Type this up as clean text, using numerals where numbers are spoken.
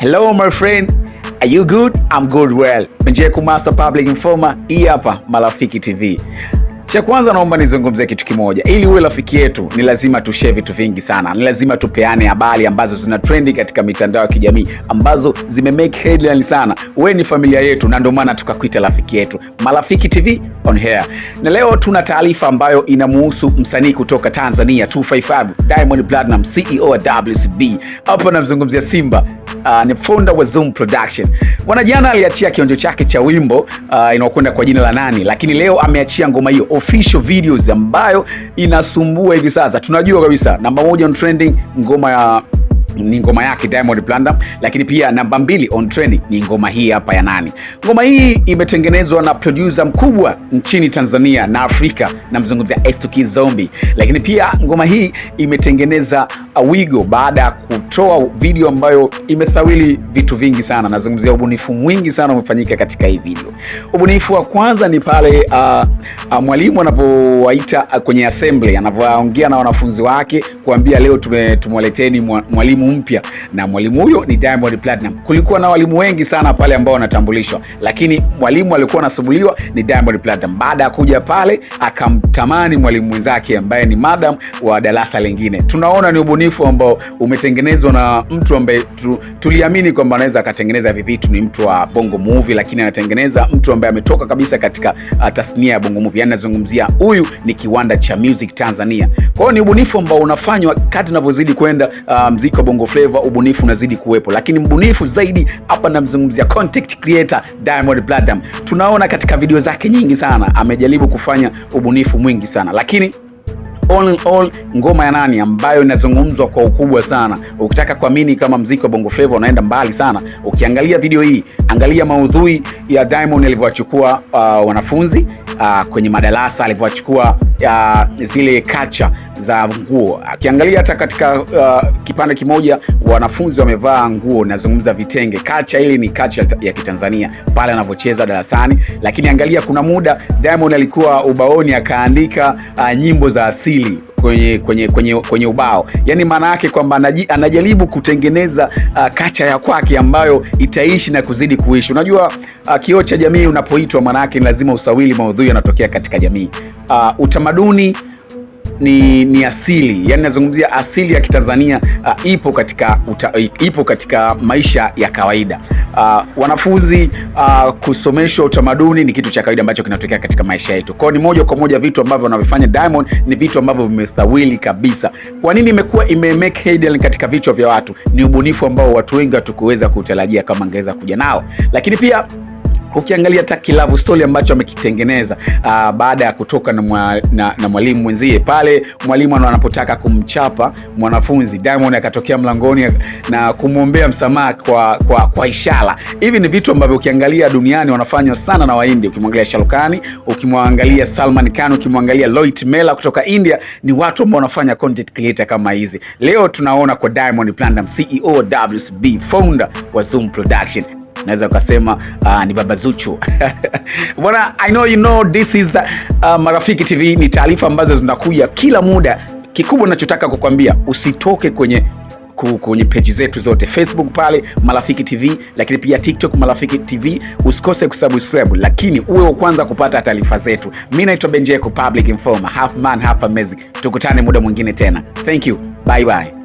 Hello my friend, are you good? I'm good well. Benjeko Master Public Informer, hii hapa Marafiki TV. Cha kwanza naomba nizungumzie kitu kimoja. Ili uwe rafiki yetu ni lazima tushare vitu vingi sana. Ni lazima tupeane habari ambazo zina trendi katika mitandao ya kijamii, ambazo zime make headline sana. Wewe ni familia yetu na ndio maana tukakuita rafiki yetu. Marafiki TV on air. Na leo tuna taarifa ambayo inamuhusu msanii kutoka Tanzania 255, Diamond Platnumz, CEO wa WCB. Hapa namzungumzia Simba. Ni founder wa Zoom Production. Jana aliachia kionjo chake cha wimbo inaokwenda kwa jina la Nani, lakini leo ameachia ngoma hiyo official videos ambayo inasumbua hivi sasa. Tunajua kabisa namba 1 on trending ni ngoma yake Diamond Platnumz, lakini pia namba 2 on trending ni ngoma hii hapa ya Nani. Ngoma hii imetengenezwa na producer mkubwa nchini Tanzania na Afrika, namzungumzia S2K Zombie. Lakini pia ngoma hii imetengeneza Wigo baada ya kutoa video ambayo imethawili vitu vingi sana. Nazungumzia ubunifu mwingi sana umefanyika katika hii video. Ubunifu wa kwanza ni pale mwalimu anapowaita kwenye assembly, anapoongea na wanafunzi wake kuambia leo tumwaleteni mwalimu mpya, na mwalimu huyo ni Diamond Platnumz. Kulikuwa na walimu wengi sana pale ambao wanatambulishwa, lakini mwalimu alikuwa anasubuliwa ni Diamond Platnumz. Baada ya kuja pale akamtamani mwalimu mwenzake ambaye ni madam wa darasa lingine. Tunaona ni ubunifu ambao umetengenezwa na mtu ambaye tuliamini kwamba anaweza akatengeneza hivi vitu, ni mtu wa Bongo Movie, lakini anatengeneza mtu ambaye ametoka kabisa katika tasnia ya Bongo Movie. Yaani nazungumzia huyu ni kiwanda cha music Tanzania. Kwa hiyo ni ubunifu ambao unafanywa kadri tunavyozidi kwenda muziki wa Bongo Flava, ubunifu unazidi kuwepo. Lakini mbunifu zaidi hapa namzungumzia content creator Diamond Platnumz. Tunaona katika video zake nyingi sana amejaribu kufanya ubunifu mwingi sana, lakini all in all, ngoma ya Nani ambayo inazungumzwa kwa ukubwa sana. Ukitaka kuamini kama muziki wa Bongo Flava unaenda mbali sana, ukiangalia video hii, angalia maudhui ya Diamond alivyochukua wanafunzi kwenye madarasa, alivyochukua zile culture za nguo. Akiangalia hata katika kipande kimoja wanafunzi wamevaa nguo, nazungumza vitenge. Culture ile ni culture ya Kitanzania pale anavyocheza darasani. Lakini angalia, kuna muda Diamond alikuwa ubaoni akaandika nyimbo za asili kwenye ubao. Yaani maana yake kwamba anajaribu kutengeneza culture ya kwake ambayo itaishi na kuzidi kuishi. Unajua kioo cha jamii unapoitwa, maana yake ni lazima usawili maudhui yanatokea katika jamii. Utamaduni ni asili, yani nazungumzia asili ya Kitanzania ipo katika maisha ya kawaida. Wanafunzi kusomeshwa utamaduni ni kitu cha kawaida ambacho kinatokea katika maisha yetu. Kwa ni moja kwa moja vitu ambavyo wanavyofanya Diamond ni vitu ambavyo vimethawili kabisa. Kwa nini imekuwa make headline katika vichwa vya watu? Ni ubunifu ambao watu wengi hatukuweza kutarajia kama angeweza kuja nao. Lakini pia ukiangalia hata love story ambacho amekitengeneza baada ya kutoka na mwalimu mwenzie pale, mwalimu anapotaka kumchapa mwanafunzi, Diamond akatokea mlangoni na kumwombea msamaha kwa ishara. Hivi ni vitu ambavyo ukiangalia duniani wanafanywa sana na Wahindi. Ukimwangalia Shah Rukh Khan, ukimwangalia Salman Khan, ukimwangalia Loit Mela kutoka India, ni watu ambao wanafanya content creator kama hizi. Leo tunaona kwa Diamond Platnumz, CEO wa WCB, founder wa Zoom Production. Naweza ukasema ni Baba Zuchu. Bwana, I know this is Marafiki TV. Ni taarifa ambazo zinakuja kila muda. Kikubwa ninachotaka kukwambia, usitoke kwenye page zetu zote, Facebook pale Marafiki TV, lakini pia TikTok Marafiki TV. Usikose kusubscribe, lakini uwe wa kwanza kupata taarifa zetu. Mimi naitwa Benjeko Public Informer, half man half amazing. Tukutane muda mwingine tena. Thank you. Bye bye.